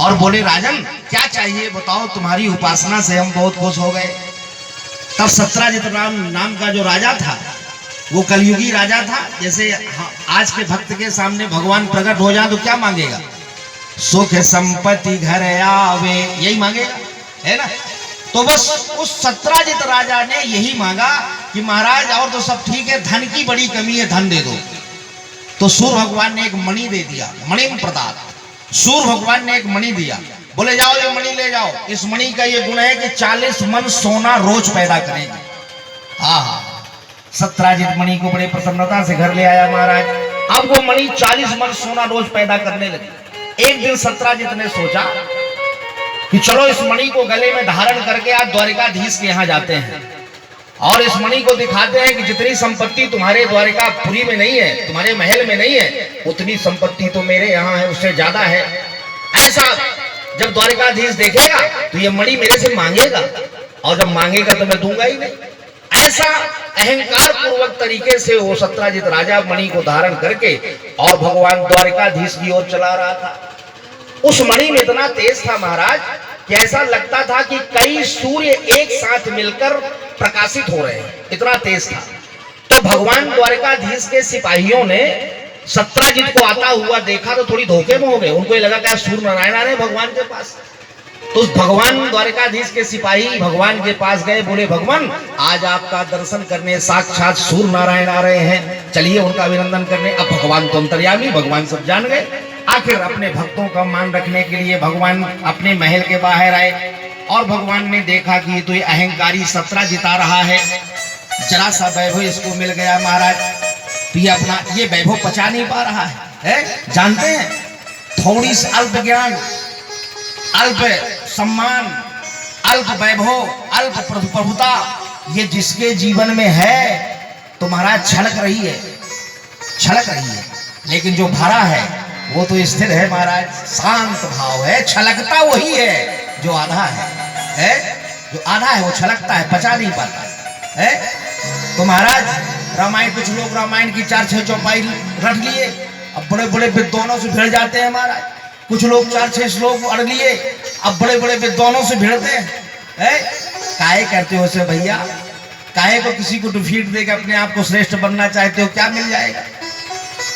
और बोले राजन क्या चाहिए बताओ, तुम्हारी उपासना से हम बहुत खुश हो गए। तब सत्राजित नाम का जो राजा था वो कलयुगी राजा था। जैसे आज के भक्त के सामने भगवान प्रकट हो जाए तो क्या मांगेगा? सुख संपत्ति घर आवे, यही मांगेगा, है ना। तो बस उस सत्राजित राजा ने यही मांगा कि महाराज और तो सब ठीक है, धन की बड़ी कमी है, धन दे दो। तो सूर्य भगवान ने एक मणि दे दिया, मणि प्रदान। सूर्य भगवान ने एक मणि दिया, बोले जाओ ये मणि ले जाओ। इस मणि का ये गुण है कि 40 मन सोना रोज पैदा करेगी। हाँ, सत्राजित मणि को बड़े प्रसन्नता से घर ले आया महाराज। अब वो मणि 40 मन सोना रोज पैदा करने लगी। एक दिन सत्राजित ने सोचा कि चलो इस मणि को गले में धारण करके आज द्वारिकाधीश के यहाँ जाते हैं और इस मणि को दिखाते हैं कि जितनी संपत्ति तुम्हारे द्वारिकापुरी में नहीं है, तुम्हारे महल में नहीं है, उतनी संपत्ति तो मेरे यहाँ है, उससे ज्यादा है। ऐसा जब द्वारिकाधीश देखेगा तो ये मणि मेरे से मांगेगा और जब मांगेगा तो मैं दूंगा ही नहीं। ऐसा अहंकार पूर्वक तरीके से वो सत्राजित राजा मणि को धारण करके और भगवान द्वारिकाधीश की ओर चला रहा था। उस मणि में इतना तेज था महाराज कि ऐसा लगता था कि कई सूर्य एक साथ मिलकर प्रकाशित हो रहे हैं, इतना तेज था। तो भगवान द्वारिकाधीश के सिपाहियों ने सत्राजित को आता हुआ देखा तो थोड़ी धोखे में हो गए। उनको ये लगा क्या सूर्य नारायण आ रहे भगवान के पास। तो भगवान द्वारिकाधीश के सिपाही भगवान के पास गए, बोले भगवान आज आपका दर्शन करने साक्षात सूर्य नारायण आ रहे हैं, चलिए उनका अभिनंदन करने। अब भगवान तो अंतर्यामी, भगवान सब जान गए। आखिर अपने भक्तों का मान रखने के लिए भगवान अपने महल के बाहर आए और भगवान ने देखा कि तो ये अहंकारी सत्राजित आ रहा है। जरा सा वैभव इसको मिल गया महाराज, तो ये अपना ये वैभव पचा नहीं पा रहा है? जानते हैं थोड़ी सी अल्प ज्ञान, अल्प सम्मान, अल्प वैभव, अल्प प्रभुता ये जिसके जीवन में है तो महाराज छलक रही है, छलक रही है। लेकिन जो भरा है वो तो स्थिर है महाराज, शांत भाव है। छलकता वही है जो आधा है, जो आधा है वो छलकता है, पचा नहीं पाता है। तो महाराज रामायण, कुछ लोग रामायण की 4-6 चौपाई रट लिए, अब बड़े बड़े विद्वानों से भिड़ जाते हैं महाराज। कुछ लोग 4-6 श्लोक अड़ लिए, अब बड़े बड़े विद्वानों से भिड़ते हैं। काहे करते हो से भैया? काहे को किसी को डिफीट देकर अपने आप को श्रेष्ठ बनना चाहते हो? क्या मिल जाएगा?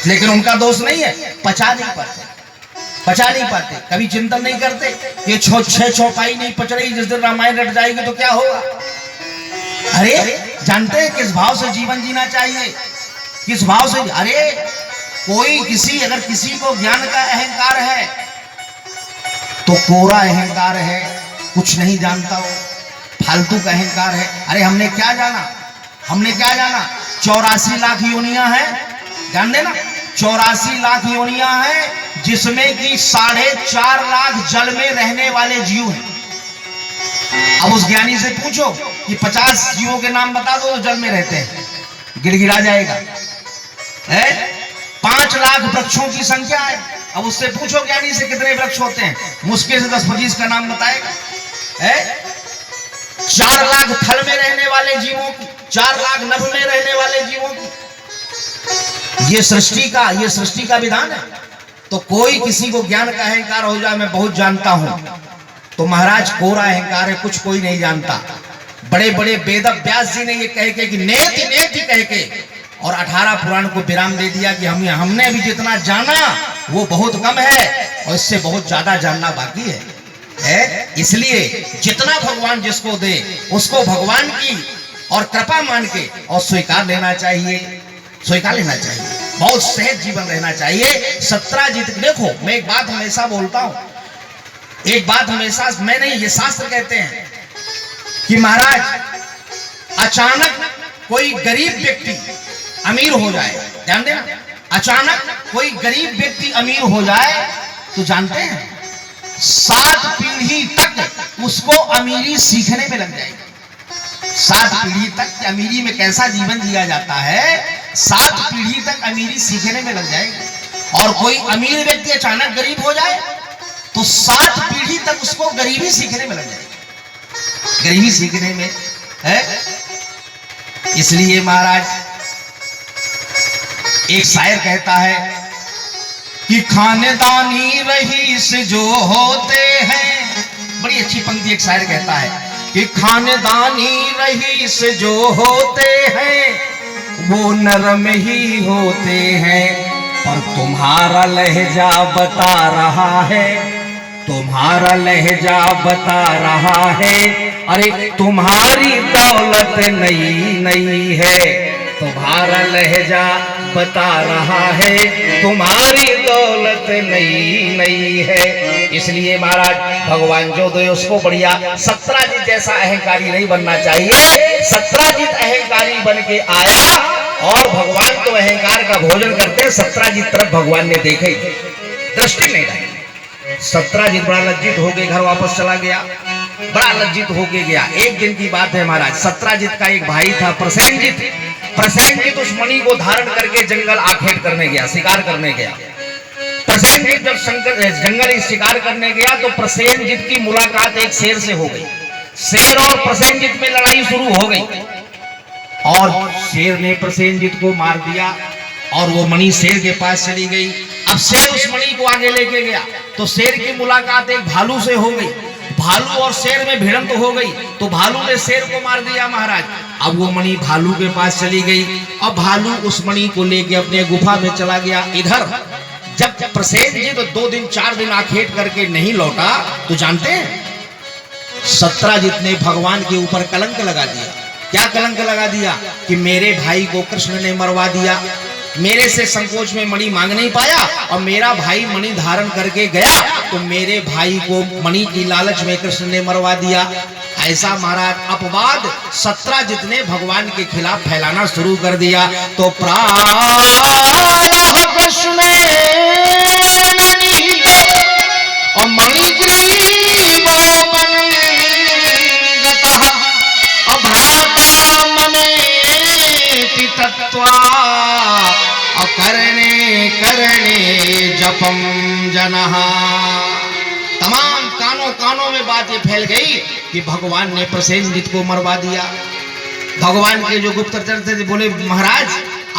लेकिन उनका दोष नहीं है, पचा नहीं पाते, पचा नहीं पाते, कभी चिंतन नहीं करते। ये 6 चौपाई नहीं पच रही, जिस दिन रामायण रट जाएगी तो क्या होगा? अरे जानते हैं किस भाव से जीवन जीना चाहिए, किस भाव से? अरे कोई अगर किसी को ज्ञान का अहंकार है तो कोरा अहंकार है, कुछ नहीं जानता वो, फालतू का अहंकार है। अरे हमने क्या जाना, हमने क्या जाना? 84 लाख योनियां हैं, जान देना 84 लाख योनियां हैं, जिसमें कि 4.5 लाख जल में रहने वाले जीव हैं। अब उस ज्ञानी से पूछो कि 50 जीवों के नाम बता दो जो जल में रहते हैं, गिड़गिड़ा जाएगा। 5 लाख वृक्षों की संख्या है, अब उससे पूछो ज्ञानी से कितने वृक्ष होते हैं, मुश्किल से 10-25 का नाम बताएगा। 4 लाख थल में रहने वाले जीवों की, 4 लाख नभ में रहने वाले जीवों की, ये सृष्टि का विधान है। तो कोई किसी को ज्ञान का अहंकार हो जाए, मैं बहुत जानता हूं, तो महाराज कोरा अहंकार है, कुछ कोई नहीं जानता। बड़े बड़े वेद व्यास जी ने ये कह के कि नेति नेति कह के और 18 पुराण को विराम दे दिया कि हमने अभी जितना जाना वो बहुत कम है और इससे बहुत ज्यादा जानना बाकी है। इसलिए जितना भगवान जिसको दे उसको भगवान की और कृपा मान के और स्वीकार लेना चाहिए, स्वीकार लेना चाहिए। बहुत सहज जीवन रहना चाहिए। सत्राजित, देखो मैं एक बात हमेशा बोलता हूं, एक बात हमेशा, मैं नहीं, ये शास्त्र कहते हैं कि महाराज अचानक कोई गरीब व्यक्ति अमीर हो जाए, ध्यान देना, अचानक कोई गरीब व्यक्ति अमीर हो जाए तो जानते हैं 7 पीढ़ी तक उसको अमीरी सीखने में लग जाएगी। 7 पीढ़ी तक अमीरी में कैसा जीवन जिया जाता है, 7 पीढ़ी तक अमीरी सीखने में लग जाएगी। और कोई अमीर व्यक्ति अचानक गरीब हो जाए तो 7 पीढ़ी तक उसको गरीबी सीखने में लग जाएगी, गरीबी सीखने में है। इसलिए महाराज एक शायर कहता है कि खानदानी रईस जो होते हैं, बड़ी अच्छी पंक्ति एक शायर कहता है कि खानदानी रईस जो होते हैं वो नरम ही होते हैं, पर तुम्हारा लहजा बता रहा है, तुम्हारा लहजा बता रहा है, अरे तुम्हारी दौलत नई नई है, तुम्हारा लहजा बता रहा है, तुम्हारी दौलत नई नई है। इसलिए महाराज भगवान जो दे उसको बढ़िया, सत्राजित जैसा अहंकारी नहीं बनना चाहिए। सत्राजित अहंकारी बन के आया और भगवान तो अहंकार का भोजन करते, सत्राजित तरफ भगवान ने देखे दृष्टि नहीं रही। सत्राजित बड़ा लज्जित होके घर वापस चला गया, बड़ा लज्जित होके गया। एक दिन की बात है महाराज, सत्राजित का एक भाई था प्रसेनजित। प्रसेनजित उस मणि को धारण करके जंगल आखेट करने गया, शिकार करने गया। प्रसेनजित जब जंगल शिकार करने गया तो प्रसेनजित की मुलाकात एक शेर से हो गई। शेर और प्रसेनजित में लड़ाई शुरू हो गई और शेर ने प्रसेनजित को मार दिया और वो मणि शेर के पास चली गई। अब शेर उस मणि को आगे लेके गया तो शेर की मुलाकात एक भालू से हो गई। भालू और शेर में भिड़ंत हो गई तो भालू ने शेर को मार दिया महाराज। अब वो मणि भालू के पास चली गई। अब भालू उस मणि को लेके अपने गुफा में चला गया। इधर जब प्रसेनजित तो 2 दिन 4 दिन आखेट करके नहीं लौटा तो जानते हैं सत्राजित ने भगवान के ऊपर कलंक लगा दिया। क्या कलंक लगा दिया कि मेरे भाई को कृष्ण ने मरवा दिया, मेरे से संकोच में मणि मांग नहीं पाया और मेरा भाई मणि धारण करके गया तो मेरे भाई को मणि की लालच में कृष्ण ने मरवा दिया। ऐसा महाराज अपवाद सत्राजित ने भगवान के खिलाफ फैलाना शुरू कर दिया। तो प्रायः कृष्ण और मणिग्रीवो मनंगतः अभ्राता मनेति तत्वा करणे करणे जपम जनः। तमाम कानों में बात ये फैल गई कि भगवान ने प्रसेनजित को मरवा दिया। भगवान के जो गुप्तचर थे बोले महाराज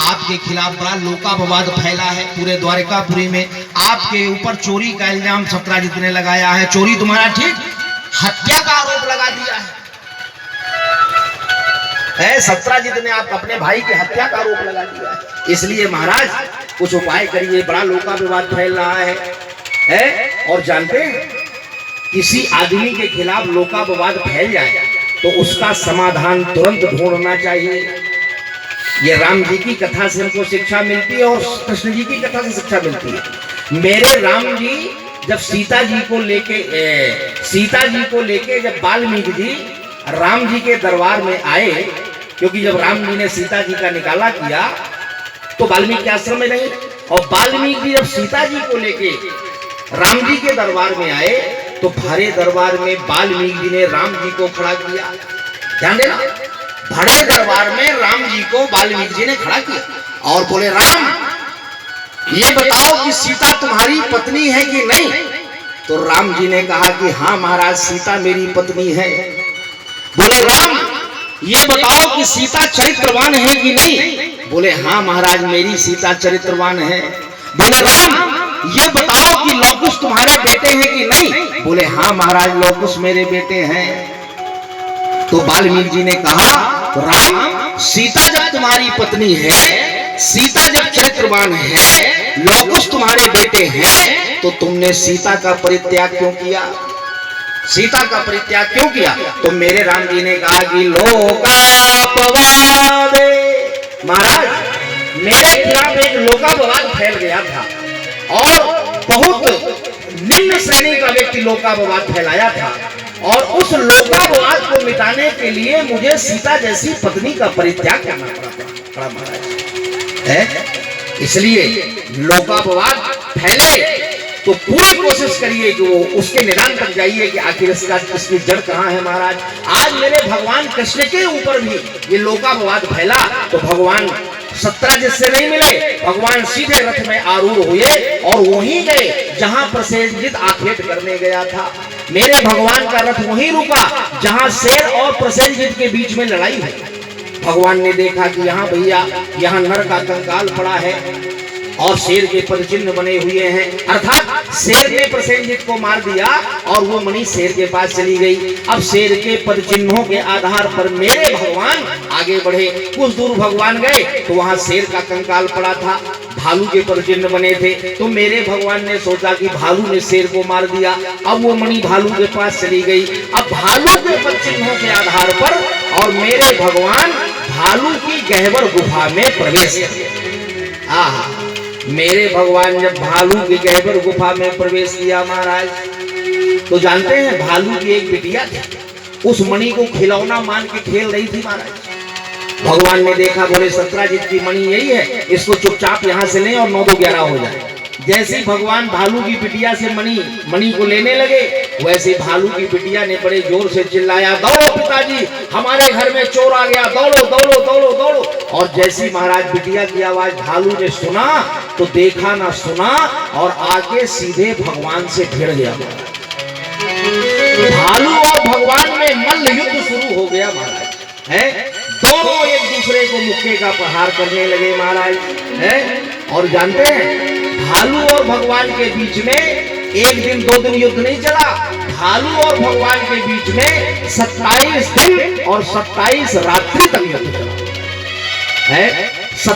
आपके खिलाफ बड़ा लोकापवाद फैला है पूरे द्वारिकापुरी में, आपके ऊपर चोरी का इल्जाम सत्राजित ने लगाया है। चोरी तुम्हारा ठीक, हत्या का आरोप लगा दिया है। सत्राजित ने आप अपने भाई की हत्या का आरोप लगा दिया है। इसलिए महाराज कुछ उपाय करिए, बड़ा लोकापवाद फैल रहा है। और जानते हैं किसी आदमी के खिलाफ लोकापवाद फैल जाए तो उसका समाधान तुरंत ढूंढना चाहिए। ये राम जी की कथा से हमको शिक्षा मिलती है और कृष्ण जी की कथा से शिक्षा मिलती है। मेरे राम जी जब सीता जी को लेके जब वाल्मीकि जी राम जी के दरबार में आए, क्योंकि जब राम जी ने सीता जी का निकाला किया तो वाल्मीकि आश्रम में नहीं, और वाल्मीकि जी जब सीता जी को लेके राम जी के दरबार में आए तो भरे दरबार में वाल्मीकि जी ने राम जी को खड़ा किया। ध्यान देना, भरे दरबार में राम जी को वाल्मीकि जी ने खड़ा किया और बोले राम ये बताओ कि सीता तुम्हारी पत्नी है कि नहीं। तो राम जी ने कहा कि हाँ महाराज सीता मेरी पत्नी है। बोले राम ये बताओ कि सीता चरित्रवान है कि नहीं। बोले हाँ महाराज मेरी सीता चरित्रवान है। बोले राम ये बताओ कि लौकुश तुम्हारे बेटे हैं कि नहीं। बोले हाँ महाराज लौकुश मेरे बेटे हैं। तो वाल्मीकि जी ने कहा राम सीता जब तुम्हारी पत्नी है, सीता जब चरित्रवान है, लौकुश तुम्हारे बेटे हैं, तो तुमने सीता का परित्याग क्यों किया? सीता का परित्याग क्यों किया? तो मेरे राम जी ने कहा कि लोकापवाद, महाराज मेरे खिलाफ एक लोकापवाद फैल गया था और बहुत निम्न श्रेणी का व्यक्ति लोकापवाद फैलाया था और उस लोकापवाद को मिटाने के लिए मुझे सीता जैसी पत्नी का परित्याग करना पड़ा महाराज है। इसलिए लोकापवाद फैले तो पूरी कोशिश करिए कि वो उसके निदान तक जाइए कि आखिर इसकी जड़ कहाँ है महाराज। आज मेरे भगवान कृष्ण के ऊपर भी ये लोकापवाद फैला तो भगवान सत्राजित से नहीं मिले, भगवान सीधे रथ में आरूढ़ हुए और वहीं गए जहां प्रसेनजित आखेट करने गया था। मेरे भगवान का रथ वहीं रुका जहां शेर और प्रसेनजित के बीच में लड़ाई हुई। भगवान ने देखा कि यहाँ भैया यहाँ नर का कंकाल पड़ा है, और शेर के पदचिन्ह बने हुए हैं, अर्थात शेर ने प्रसेनजित को मार दिया और वो मणि शेर के पास चली गई। अब शेर के पदचिन्हों के आधार पर मेरे भगवान आगे बढ़े। कुछ दूर भगवान गए तो वहां शेर का कंकाल पड़ा था, भालू के पदचिन्ह बने थे। तो मेरे भगवान ने सोचा कि भालू ने शेर को मार दिया, अब वो मणि भालू के पास चली गई। अब भालू के पदचिन्हों के आधार पर और मेरे भगवान भालू की गहवर गुफा में प्रवेश किया। आहा, मेरे भगवान जब भालू की गहवर गुफा में प्रवेश किया महाराज, तो जानते हैं भालू की एक बिटिया थी, उस मणि को खिलौना मान के खेल रही थी महाराज। भगवान ने देखा, बोले सत्राजित की मणि यही है, इसको चुपचाप यहाँ से लें और 9-2-11 हो जाए। जैसे ही भगवान भालू की बिटिया से मणि को लेने लगे, वैसे भालू की बिटिया ने बड़े जोर से चिल्लाया, दौड़ो पिताजी, हमारे घर में चोर आ गया, दौड़ो दौड़ो दौड़ो दौड़ो। और जैसी महाराज बिटिया की आवाज भालू ने सुना तो देखा ना सुना और आके सीधे भगवान से भिड़ गया। भालू और भगवान में मल्ल युद्ध शुरू हो गया महाराज, है दोनों एक दूसरे को मुक्के का प्रहार करने लगे महाराज, है। और जानते हैं भालू और भगवान के बीच में एक दिन 2 दिन युद्ध नहीं चला, भालू और भगवान के बीच में 27 दिन और 27 रात्रि तक युद्ध चला, है।